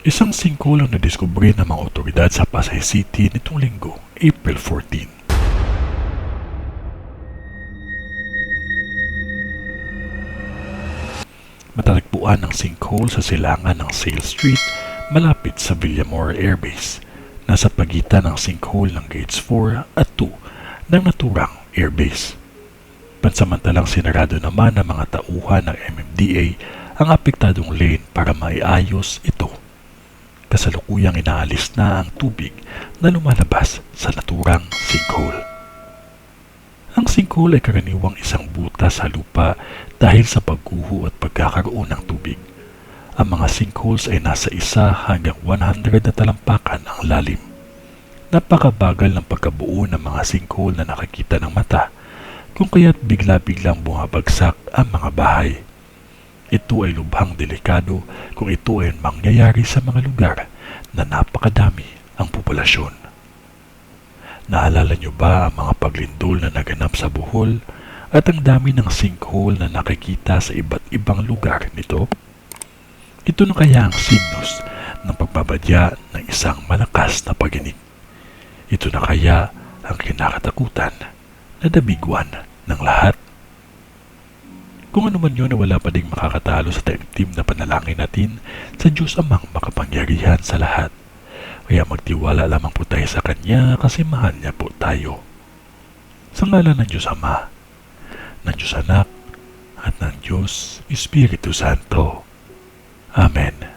Isang sinkhole ang nadiskubre ng mga otoridad sa Pasay City nitong linggo, April 14. Matatagpuan ang sinkhole sa silangan ng Sale Street malapit sa Villamor Air Base. Nasa pagitan ng sinkhole ng Gates 4 at 2 ng naturang Air Base. Pansamantalang sinarado naman ng mga tauhan ng MMDA ang apektadong lane para maiayos ito. Kasalukuyang inaalis na ang tubig na lumalabas sa naturang sinkhole. Ang sinkhole ay karaniwang isang butas sa lupa dahil sa pagguho at pagkakaroon ng tubig. Ang mga sinkholes ay nasa 1 hanggang 100 na talampakan ang lalim. Napakabagal ng pagkabuo ng mga sinkhole na nakikita ng mata, kung kaya't bigla-biglang bumabagsak ang mga bahay. Ito ay lubhang delikado kung ito ay mangyayari sa mga lugar na napakadami ang populasyon. Naalala niyo ba ang mga paglindol na naganap sa Bohol at ang dami ng sinkhole na nakikita sa iba't ibang lugar nito? Ito na kaya ang signos ng pagbabadya ng isang malakas na pag-inig. Ito na kaya ang kinakatakutan na dabiguan ng lahat. Kung ano man yun na wala pa ding makakatalo sa taimtim na panalangin natin sa Diyos Amang makapangyarihan sa lahat. Kaya magtiwala lamang po tayo sa Kanya kasi mahal niya po tayo. Sa ngalan ng Diyos Ama, ng Diyos Anak, at ng Diyos Espiritu Santo. Amen.